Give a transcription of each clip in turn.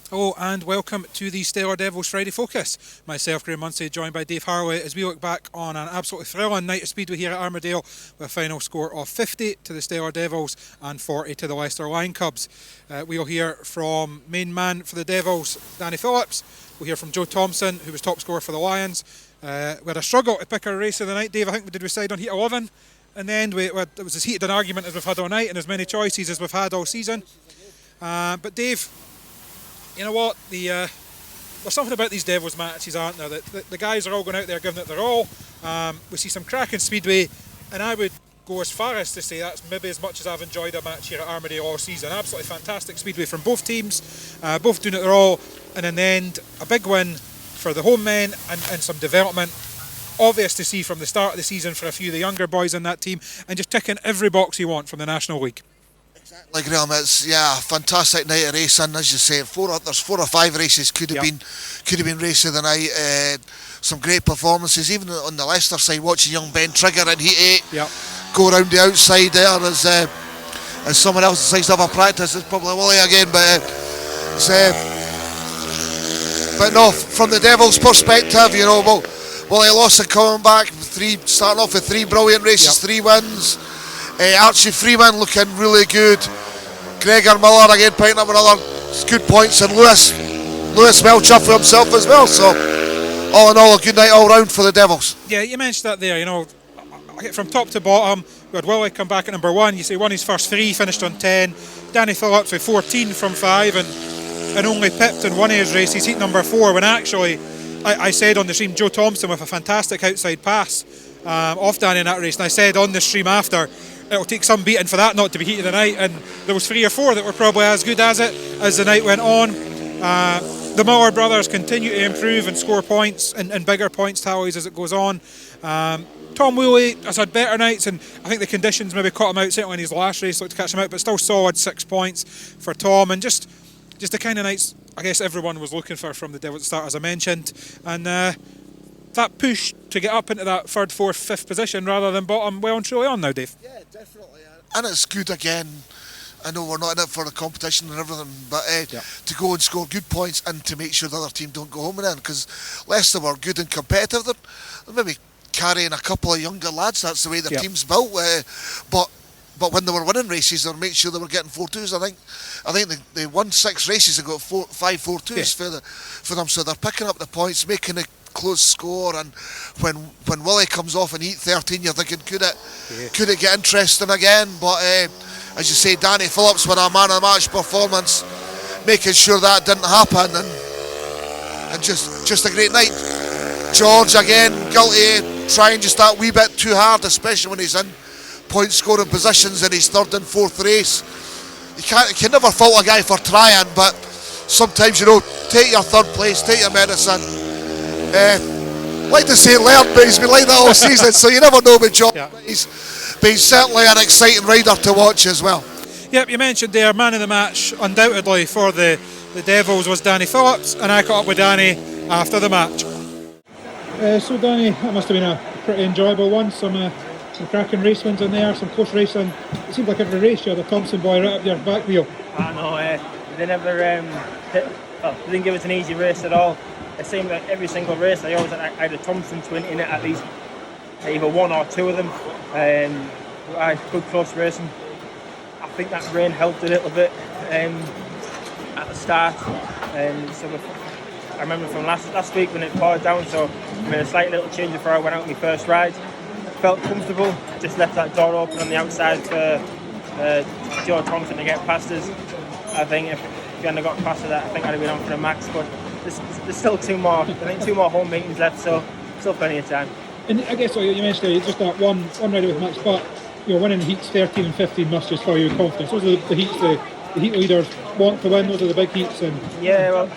Hello and welcome to the Stellar Devils Friday Focus. Myself, Graham Munsey, joined by Dave Harley as we look back on an absolutely thrilling night of speedway here at Armadale with a final score of 50 to the Stellar Devils and 40 to the Leicester Lion Cubs. We'll hear from main man for the Devils, Danny Phillips. We'll hear from Joe Thompson, who was top scorer for the Lions. We had a struggle to pick our race of the night, Dave. I think we did decide on heat 11. In the end, it was as heated an argument as we've had all night and as many choices as we've had all season. But Dave, you know what? There's something about these Devils matches, aren't there? The guys are all going out there giving it their all. We see some cracking speedway, and I would go as far as to say that's maybe as much as I've enjoyed a match here at Armadale all season. Absolutely fantastic speedway from both teams, both doing it their all, and in the end, a big win for the home men and some development. Obvious to see from the start of the season for a few of the younger boys in that team, and just ticking every box you want from the National League. Like Graham, it's a fantastic night of racing. As you say, there's 4 or 5 races could have been race of the night. Some great performances, even on the Leicester side. Watching young Ben Trigger in Heat 8 go around the outside there as someone else decides to have a practice. It's probably Willie again, but no, from the Devils' perspective, Willie Lawson coming back, starting off with 3 brilliant races, 3 wins. Archie Freeman looking really good. Gregor Miller again picking up another good points, and Lewis well chuffed with himself as well. So all in all, a good night all round for the Devils. Yeah, you mentioned that there. From top to bottom, we had Willie come back at number 1. You say won his first 3, finished on 10. Danny Phillips with 14 from 5, and only pipped in one of his races, heat number 4. When actually, I said on the stream, Joe Thompson with a fantastic outside pass off Danny in that race, and I said on the stream after, it'll take some beating for that not to be heat of the night, and there was 3 or 4 that were probably as good as it as the night went on. The Miller brothers continue to improve and score points and bigger points tallies as it goes on. Tom Woolley has had better nights, and I think the conditions maybe caught him out, certainly in his last race, looked to catch him out, but still solid 6 points for Tom, and just the kind of nights I guess everyone was looking for from the Devils at the start, as I mentioned, and that push to get up into that 3rd, 4th, 5th position rather than bottom, well and truly on now, Dave. Yeah, definitely. And it's good again. I know we're not in it for the competition and everything, but to go and score good points and to make sure the other team don't go home in it, because Leicester were good and competitive. They're maybe carrying a couple of younger lads. That's the way their team's built. But when they were winning races, they were making sure they were getting 4-2s. I think they won 6 races and got 5 4-2s for them. So they're picking up the points, making a close score, and when Willie comes off in heat 13, you're thinking, could it get interesting again? But as you say, Danny Phillips with a man of the match performance, making sure that didn't happen, and just a great night. George again guilty, trying just that wee bit too hard, especially when he's in point scoring positions in his 3rd and 4th race. You can never fault a guy for trying, but sometimes take your 3rd place, take your medicine. Like to say learn, but he's been like that all season, so you never know with John. Yeah. But he's been certainly an exciting rider to watch as well. Yep, you mentioned there, man of the match, undoubtedly for the Devils was Danny Phillips, and I caught up with Danny after the match. So Danny, that must have been a pretty enjoyable one, some cracking race wins in there, some close racing. It seemed like every race you had a Thompson boy right up your back wheel. I know, they never they didn't give us an easy race at all. It seemed like every single race I had a Thompson twin in it, at least either 1 or 2 of them. I had good close racing. I think that rain helped a little bit at the start. So I remember from last week when it poured down, so I made a slight little change before I went out on my first ride. Felt comfortable, just left that door open on the outside for Joe Thompson to get past us. I think if he hadn't got past that, I think I'd have been on for the max, but there's still 2 more home meetings left, so still plenty of time. And I guess what you mentioned there, just that one rider with Max, but winning heats 13 and 15 must just fill you with confidence. Those are the heats the heat leaders want to win, those are the big heats, and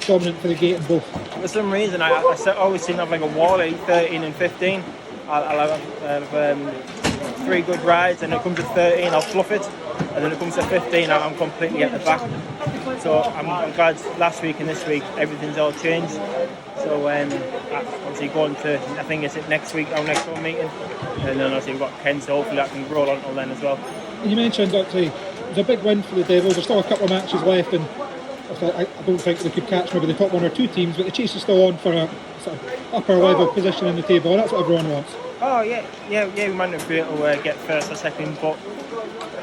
dominant for the gate in both. For some reason, I always seem to have like a wall at 13 and 15. I'll have 3 good rides, and when it comes to 13 I'll fluff it, and then when it comes to 15 I'm completely at the back. So I'm glad last week and this week everything's all changed. So obviously going to, I think it's next week, our next home meeting, and then obviously we've got Ken, so hopefully that can roll on until then as well. You mentioned obviously it was a big win for the Devils. There's still a couple of matches left, and I don't think they could catch maybe the top 1 or 2 teams, but the chase is still on for a sort of upper level position in the table, and that's what everyone wants. Oh yeah, we might not be able to get first or second, but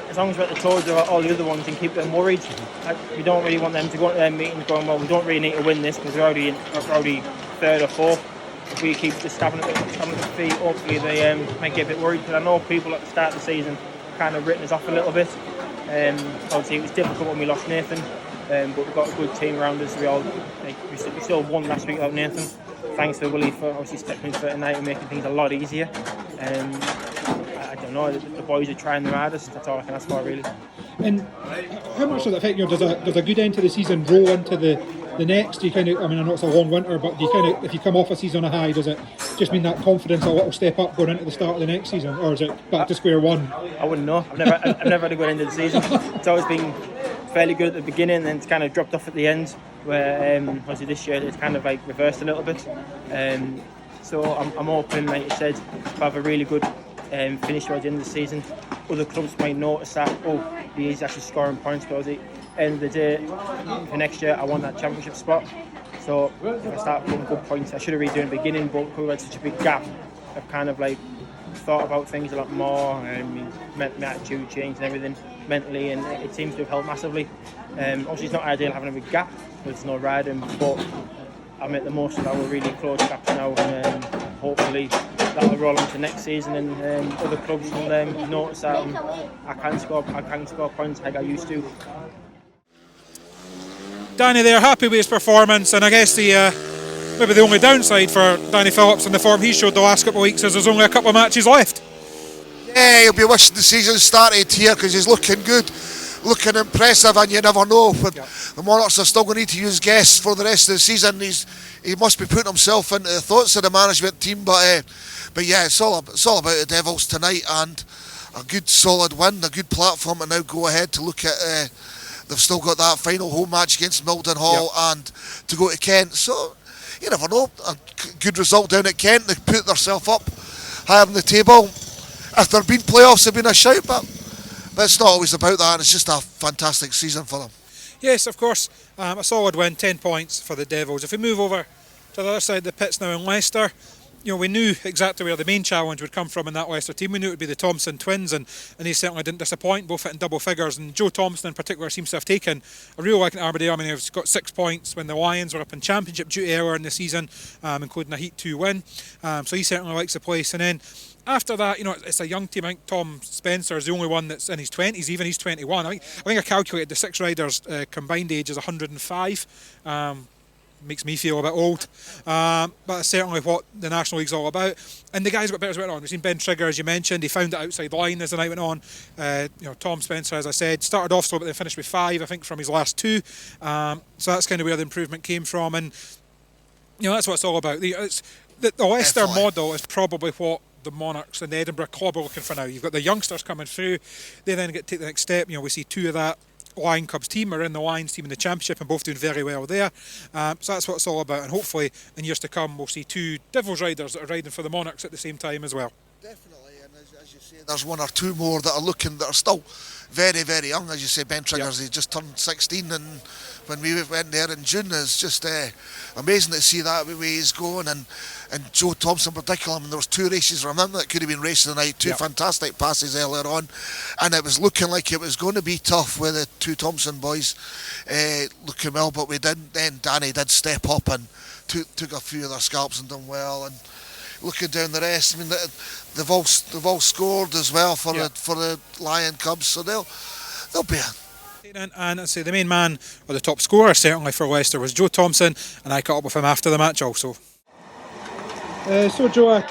as long as we're at the toes of all the other ones and keep them worried, we don't really want them to go into their meetings going, well, we don't really need to win this because we're already third or fourth. If we keep just having the feet, hopefully they might get a bit worried, because I know people at the start of the season kind of written us off a little bit. Obviously it was difficult when we lost Nathan, but we've got a good team around us. We still won last week without Nathan. Thanks to Willie for obviously stepping in for tonight and making things a lot easier. I don't know, the boys are trying their hardest. That's all I can ask for, really. And how much does that affect you? Does a good end to the season roll into the next? Do you kind of, I know it's a long winter, but do you kind of, if you come off a season on a high, does it just mean that confidence a little step up going into the start of the next season, or is it back to square one? I wouldn't know. I've never had a good end of the season. It's always been fairly good at the beginning, and then it's kind of dropped off at the end. Where obviously this year it's kind of like reversed a little bit. So I'm hoping, like you said, to have a really good finish towards the end of the season. Other clubs might notice that, he's actually scoring points, because at the end of the day, for next year, I want that championship spot. So if I start putting good points, I should have really done in the beginning, but because we had such a big gap, I've kind of like thought about things a lot more, my attitude changed and everything mentally, and it seems to have helped massively. Obviously it's not ideal having a big gap, there's no riding, but I make the most of our really close gaps now, and hopefully that'll roll on to next season, and other clubs will notice that I can score points like I used to. Danny there, happy with his performance, and I guess maybe the only downside for Danny Phillips and the form he showed the last couple of weeks is there's only a couple of matches left. Yeah, he'll be wishing the season started here, because he's looking good, looking impressive, and you never know. But the Monarchs are still going to need to use guests for the rest of the season. He must be putting himself into the thoughts of the management team. But yeah, it's all about the Devils tonight, and a good solid win, a good platform to now go ahead to look at. They've still got that final home match against Mildenhall and to go to Kent. So you never know. A good result down at Kent. They put themselves up higher on the table. If there have been playoffs, they've been a shout, but it's not always about that. It's just a fantastic season for them. Yes, of course, a solid win, 10 points for the Devils. If we move over to the other side of the pits now in Leicester, we knew exactly where the main challenge would come from in that Leicester team. We knew it would be the Thompson twins, and they certainly didn't disappoint, both hitting double figures. And Joe Thompson in particular seems to have taken a real liking to Armadale. He's got 6 points when the Lions were up in championship duty earlier in the season, including a Heat 2 win. So he certainly likes the place. And then after that, it's a young team. I think Tom Spencer is the only one that's in his 20s, even he's 21. I think I calculated the 6 riders' combined age is 105. Makes me feel a bit old, but it's certainly what the National League's all about. And the guys got better as it went on. We've seen Ben Trigger, as you mentioned, he found the outside line as the night went on. Tom Spencer, as I said, started off slow but then finished with 5, I think, from his last 2. So that's kind of where the improvement came from, and that's what it's all about. The Leicester model is probably what the Monarchs and the Edinburgh Club are looking for now. You've got the youngsters coming through, they then get to take the next step. We see 2 of that Lion Cubs team are in the Lions team in the Championship and both doing very well there. So that's what it's all about, and hopefully in years to come we'll see 2 Devils riders that are riding for the Monarchs at the same time as well. Definitely, and as you say, there's 1 or 2 more that are still very, very young. As you say, Ben Triggers, he just turned 16, and when we went there in June, it's just amazing to see that way he's going, and Joe Thompson in particular. There was 2 races, remember, that could have been racing tonight, 2 fantastic passes earlier on, and it was looking like it was going to be tough with the 2 Thompson boys looking well, but we didn't. Then Danny did step up and took a few of their scalps and done well, and looking down the rest, they've all scored as well for the Lion Cubs, so they'll be And I say the main man, or the top scorer certainly for Leicester, was Joe Thompson, and I caught up with him after the match also. So Joe,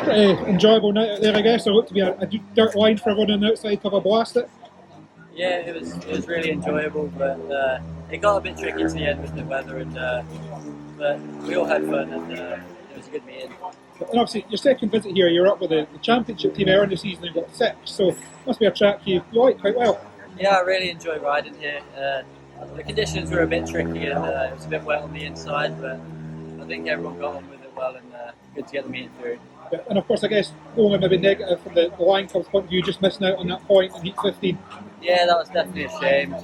pretty enjoyable night out there, I guess. It looked to be a dirt line for everyone on the outside to have a blast it. Yeah, it was really enjoyable, but it got a bit tricky to the end with the weather, but we all had fun, and it was a good meeting. And obviously, your second visit here, you're up with the Championship team earlier in the season and got 6, so must be a track you like quite well. Yeah, I really enjoy riding here. The conditions were a bit tricky, and it was a bit wet on the inside, but I think everyone got on with it well, and good to get the meeting through. And of course, I guess going maybe negative from the Lion Cubs point of view, just missing out on that point in Heat 15. Yeah, that was definitely a shame.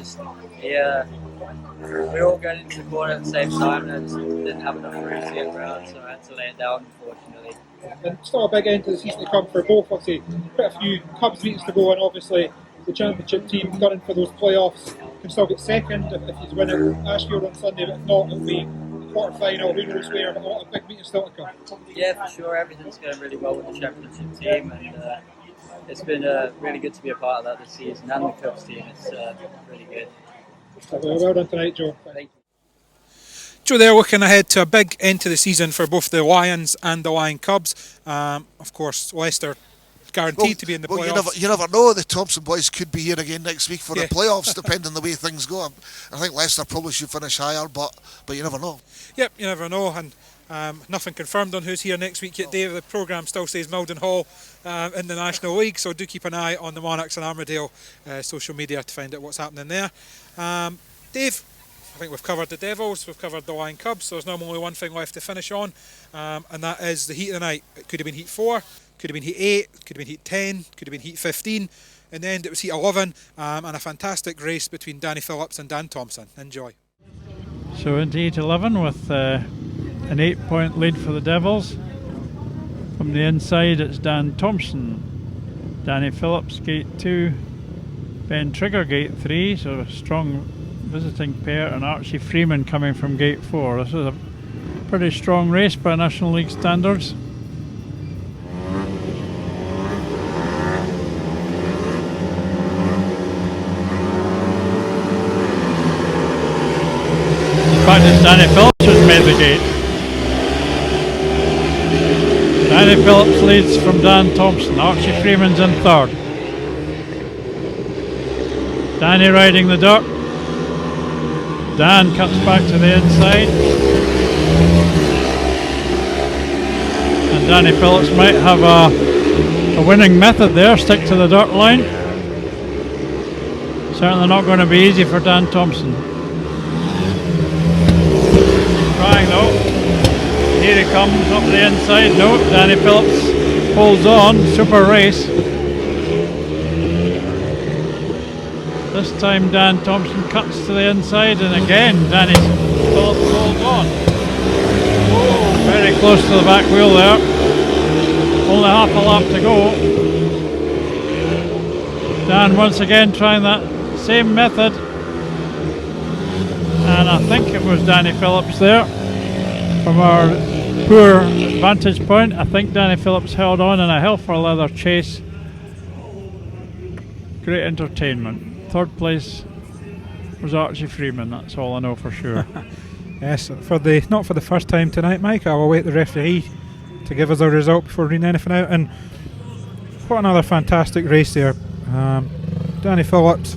we were all going into the corner at the same time, and I just didn't have enough room to get round, so I had to lay it down, unfortunately. And still a big end to the season to come for both. Obviously, quite a few Cubs meetings to go, and obviously the championship team gunning for those playoffs can still get second if you win at Ashfield on Sunday, but if not, it'll be a quarter final, who knows where, but a lot of big meetings still to come. Yeah, for sure, everything's going really well with the championship team, and it's been really good to be a part of that this season, and the Cubs team. It's really good. Well done tonight, Joe. Thank you. Joe there looking ahead to a big end to the season for both the Lions and the Lion Cubs. Of course, Leicester guaranteed to be in the playoffs. You never know. The Thompson boys could be here again next week for the playoffs, depending on the way things go. I think Leicester probably should finish higher, but you never know. Yep, you never know. And nothing confirmed on who's here next week yet, Dave. The programme still says Milden Hall in the National League, so do keep an eye on the Monarchs and Armadale social media to find out what's happening there. Dave, I think we've covered the Devils, we've covered the Lion Cubs, so there's now only one thing left to finish on, and that is the heat of the night. It could have been heat 4, could have been heat 8, could have been heat 10, could have been heat 15. In the end, it was heat 11, and a fantastic race between Danny Phillips and Dan Thompson. Enjoy. So into heat 11 with an 8-point lead for the Devils. From the inside, it's Dan Thompson, Danny Phillips, gate 2, Ben Trigger, gate 3, so a strong visiting pair, and Archie Freeman coming from gate 4. This is a pretty strong race by National League standards. In fact, it's Danny Phillips who's made the gate. Danny Phillips leads from Dan Thompson. Archie Freeman's in third. Danny riding the duck. Dan cuts back to the inside, and Danny Phillips might have a winning method there, stick to the dirt line. Certainly not going to be easy for Dan Thompson. Trying though, here he comes up the inside. No, Danny Phillips holds on, super race. This time Dan Thompson cuts to the inside, and again Danny Phillips holds on. Oh, very close to the back wheel there. Only half a lap to go. Dan once again trying that same method. And I think it was Danny Phillips there. From our poor vantage point, I think Danny Phillips held on in a hell for leather chase. Great entertainment. Third place was Archie Freeman, that's all I know for sure. Yes, not for the first time tonight, Mike. I'll await the referee to give us a result before reading anything out. And what another fantastic race there. Danny Phillips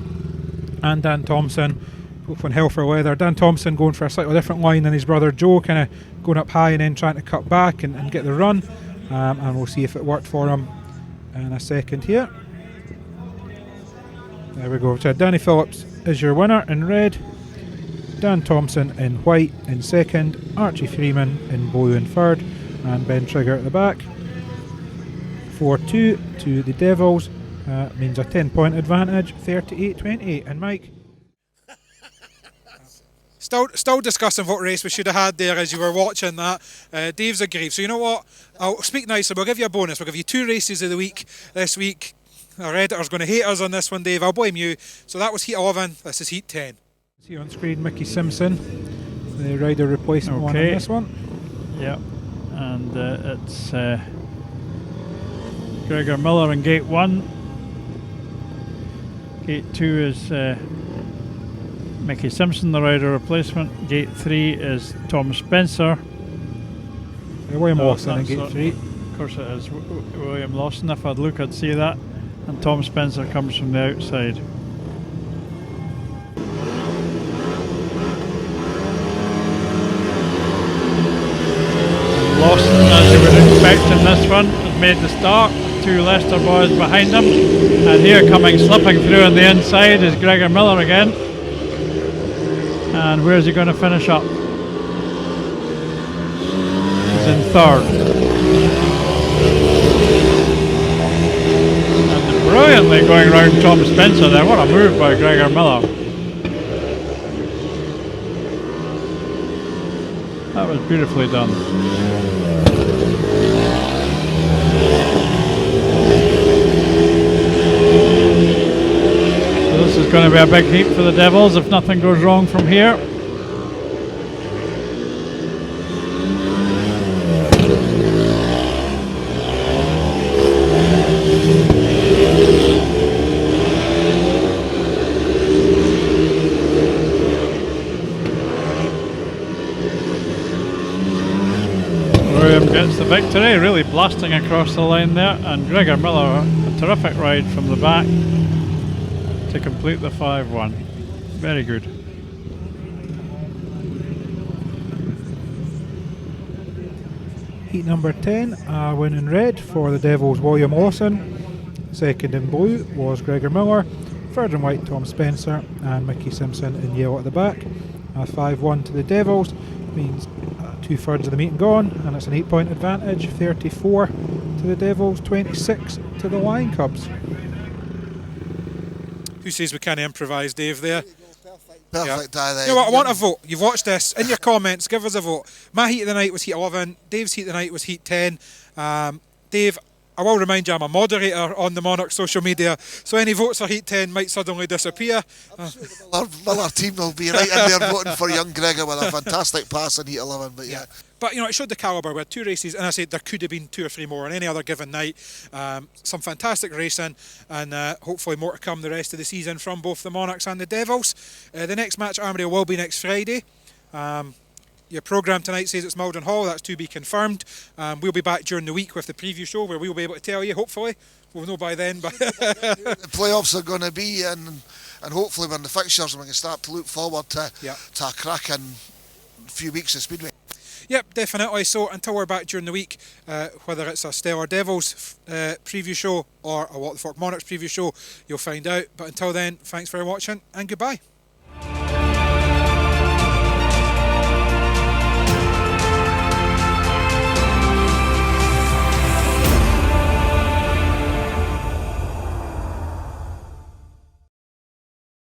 and Dan Thompson both on hell for leather. Dan Thompson going for a slightly different line than his brother Joe, kind of going up high and then trying to cut back and get the run. And we'll see if it worked for him in a second here. There we go. So Danny Phillips is your winner in red, Dan Thompson in white in second, Archie Freeman in blue in third, and Ben Trigger at the back. 4-2 to the Devils, means a 10-point advantage, 38-28. And Mike? Still discussing what race we should have had there as you were watching that. Dave's aggrieved. So you know what? I'll speak nicely. We'll give you a bonus. We'll give you 2 races of the week this week. Our editor's going to hate us on this one, Dave. I'll blame you. So that was heat 11. This is heat 10. See on screen Mickey Simpson, the rider replacement one on this one. Yeah, and it's Gregor Miller in gate 1. Gate 2 is Mickey Simpson, the rider replacement. Gate 3 is Tom Spencer. William Lawson in gate 3. Of course it is William Lawson. If I'd look, I'd see that. And Tom Spencer comes from the outside. Lawson, as you would expect in this one, has made the start. 2 Leicester boys behind him. And here coming slipping through on the inside is Gregor Miller again. And where's he going to finish up? He's in third. Brilliantly going around Tom Spencer there. What a move by Gregor Miller. That was beautifully done. So this is going to be a big heat for the Devils if nothing goes wrong from here. Gets the victory, really blasting across the line there, and Gregor Miller, a terrific ride from the back to complete the 5-1. Very good. Heat number 10, a win in red for the Devils, William Lawson. Second in blue was Gregor Miller. Third in white, Tom Spencer, and Mickey Simpson in yellow at the back. A 5-1 to the Devils means 2/3 of the meeting gone, and it's an 8-point advantage. 34 to the Devils, 26 to the Lion Cubs. Who says we can't improvise, Dave, there? Perfect. You know what, I want a vote. You've watched this. In your comments, give us a vote. My heat of the night was heat 11. Dave's heat of the night was heat 10. Dave, I will remind you I'm a moderator on the Monarch social media, so any votes for heat 10 might suddenly disappear. I'm sure the Miller team will be right in there voting for young Gregor with a fantastic pass in heat 11. But yeah. But you know, it showed the calibre. We had 2 races, and I said there could have been 2 or 3 more on any other given night. Some fantastic racing, and hopefully more to come the rest of the season from both the Monarchs and the Devils. The next match at Armadale will be next Friday. Your programme tonight says it's Malden Hall. That's to be confirmed. We'll be back during the week with the preview show where we'll be able to tell you, hopefully. We'll know by then. But the playoffs are going to be, and hopefully when the fixtures, we can start to look forward to a cracking few weeks of Speedway. Yep, definitely. So until we're back during the week, whether it's a Stellar Devils preview show or a What the Fork Monarchs preview show, you'll find out. But until then, thanks for watching and goodbye.